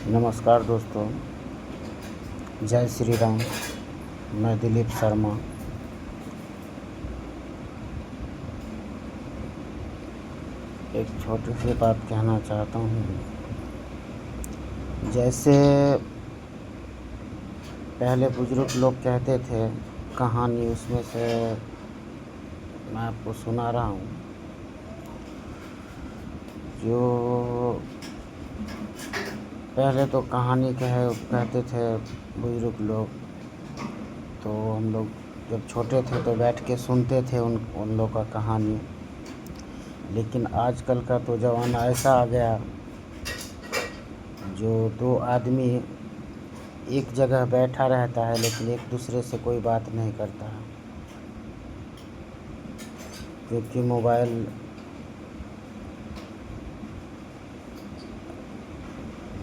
नमस्कार दोस्तों, जय श्री राम। मैं दिलीप शर्मा। एक छोटी सी बात कहना चाहता हूँ। जैसे पहले बुजुर्ग लोग कहते थे कहानी, उसमें से मैं आपको सुना रहा हूँ। जो पहले तो कहानी कहते थे बुजुर्ग लोग, तो हम लोग जब छोटे थे तो बैठ के सुनते थे उन लोग का कहानी। लेकिन आजकल का तो ज़माना ऐसा आ गया जो दो आदमी एक जगह बैठा रहता है लेकिन एक दूसरे से कोई बात नहीं करता है, क्योंकि मोबाइल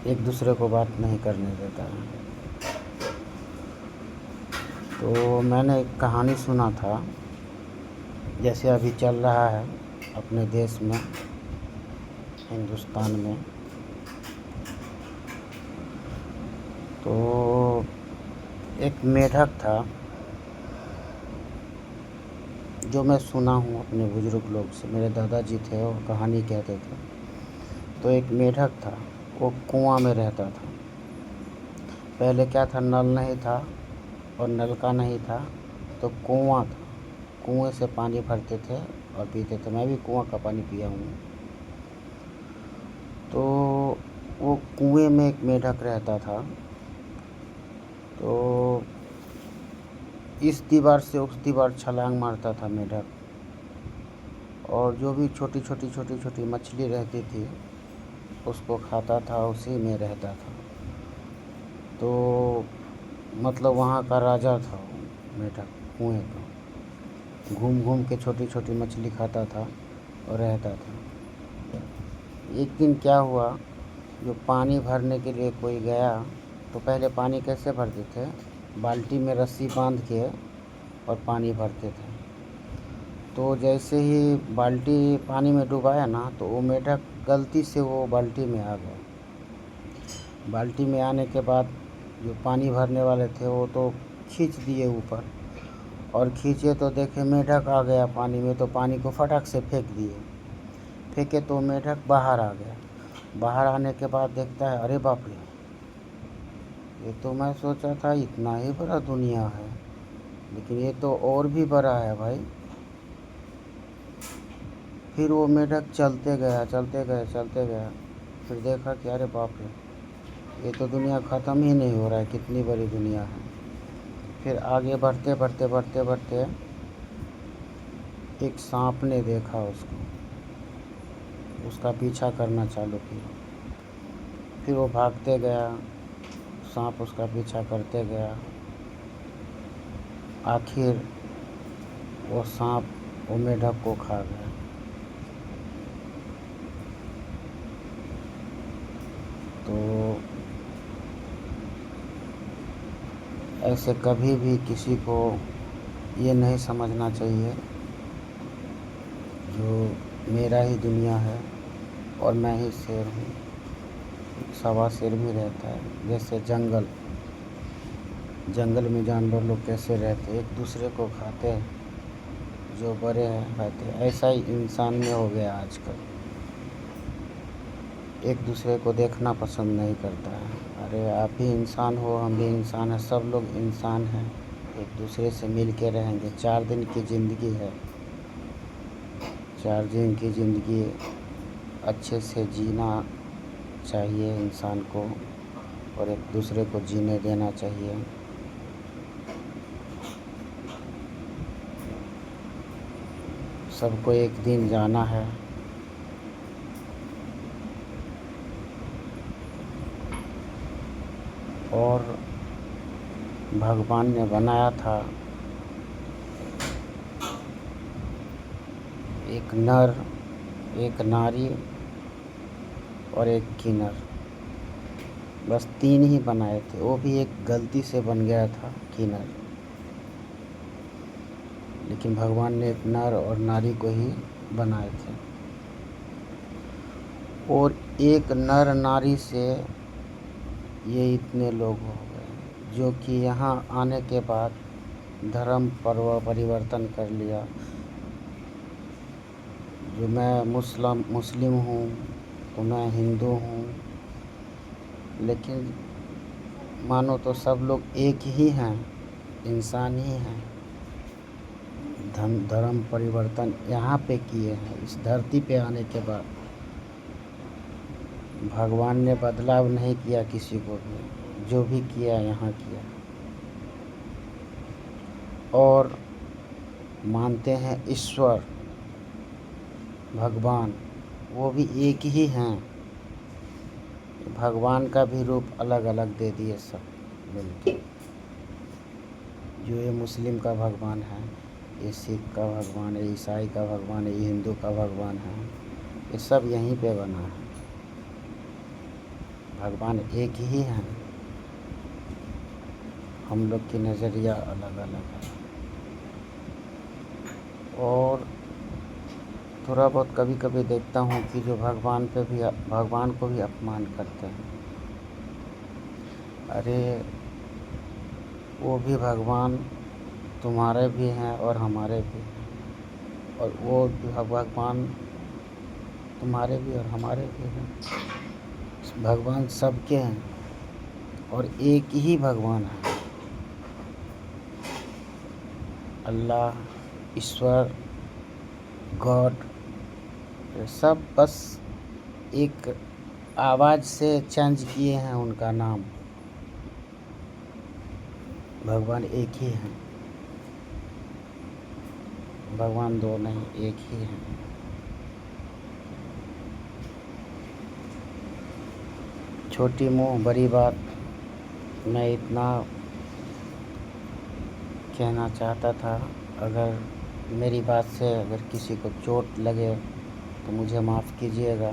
एक दूसरे को बात नहीं करने देता है। तो मैंने एक कहानी सुना था, जैसे अभी चल रहा है अपने देश में, हिंदुस्तान में। तो एक मेढक था, जो मैं सुना हूँ अपने बुजुर्ग लोग से। मेरे दादाजी थे, वो कहानी कहते थे। तो एक मेढक था, वो कुआं में रहता था। पहले क्या था, नल नहीं था और नलका नहीं था, तो कुआं था। कुएं से पानी भरते थे और पीते थे। मैं भी कुआं का पानी पिया हूँ। तो वो कुएं में एक मेढक रहता था। तो इस दीवार से उस दीवार छलांग मारता था मेढक, और जो भी छोटी छोटी मछली रहती थी उसको खाता था, उसी में रहता था। तो मतलब वहाँ का राजा था मेढक, कुएं का। घूम घूम के छोटी छोटी मछली खाता था और रहता था। एक दिन क्या हुआ, जो पानी भरने के लिए कोई गया, तो पहले पानी कैसे भरते थे, बाल्टी में रस्सी बांध के और पानी भरते थे। तो जैसे ही बाल्टी पानी में डुबाया ना, तो वो मेढक गलती से वो बाल्टी में आ गया। बाल्टी में आने के बाद जो पानी भरने वाले थे वो तो खींच दिए ऊपर, और खींचे तो देखे मेढक आ गया पानी में, तो पानी को फटाक से फेंक दिए। फेंके तो मेढक बाहर आ गया। बाहर आने के बाद देखता है, अरे बाप रे, ये तो मैं सोचा था इतना ही बड़ा दुनिया है, लेकिन ये तो और भी बड़ा है भाई। फिर वो मेढक चलते गया। फिर देखा कि अरे बाप रे, ये तो दुनिया ख़त्म ही नहीं हो रहा है, कितनी बड़ी दुनिया है। फिर आगे बढ़ते एक सांप ने देखा उसको, उसका पीछा करना चालू किया। फिर वो भागते गया, सांप उसका पीछा करते गया। आखिर वो सांप वो मेढक को खा गया। तो ऐसे कभी भी किसी को ये नहीं समझना चाहिए जो मेरा ही दुनिया है और मैं ही शेर हूँ। सवा शेर भी रहता है। जैसे जंगल में जानवर लोग कैसे रहते, एक दूसरे को खाते, जो बड़े हैं खाते, ऐसा ही इंसान में हो गया आजकल। एक दूसरे को देखना पसंद नहीं करता है। अरे आप भी इंसान हो, हम भी इंसान हैं, सब लोग इंसान हैं। एक दूसरे से मिल के रहेंगे। 4 दिन की ज़िंदगी है, 4 दिन की ज़िंदगी अच्छे से जीना चाहिए इंसान को, और एक दूसरे को जीने देना चाहिए। सबको एक दिन जाना है, और भगवान ने बनाया था एक नर, एक नारी और एक किन्नर। बस 3 ही बनाए थे, वो भी एक गलती से बन गया था किन्नर। लेकिन भगवान ने एक नर और नारी को ही बनाए थे, और एक नर नारी से ये इतने लोग हो गए जो कि यहाँ आने के बाद धर्म परिवर्तन कर लिया। जो मैं मुस्लिम हूँ तो मैं हिंदू हूँ, लेकिन मानो तो सब लोग एक ही हैं, इंसान ही हैं। धर्म परिवर्तन यहाँ पे किए हैं, इस धरती पे आने के बाद। भगवान ने बदलाव नहीं किया किसी को भी, जो भी किया यहाँ किया। और मानते हैं ईश्वर भगवान, वो भी एक ही हैं। भगवान का भी रूप अलग अलग दे दिए सब मिलके। जो ये मुस्लिम का भगवान है, ये सिख का भगवान है, ईसाई का भगवान है, ये हिंदू का भगवान है, ये सब यहीं पे बना है। भगवान एक ही हैं, हम लोग की नज़रिया अलग अलग है। और थोड़ा बहुत कभी कभी देखता हूँ कि जो भगवान को भी अपमान करते हैं। अरे वो भी भगवान तुम्हारे भी हैं और हमारे भी हैं, और वो भगवान तुम्हारे भी और हमारे भी हैं। भगवान सबके हैं और एक ही भगवान है, अल्लाह, ईश्वर, गॉड। ये सब बस एक आवाज़ से चेंज किए हैं उनका नाम। भगवान एक ही हैं, भगवान दो नहीं, एक ही हैं। छोटी मुँह बड़ी बात, मैं इतना कहना चाहता था। अगर मेरी बात से अगर किसी को चोट लगे तो मुझे माफ़ कीजिएगा।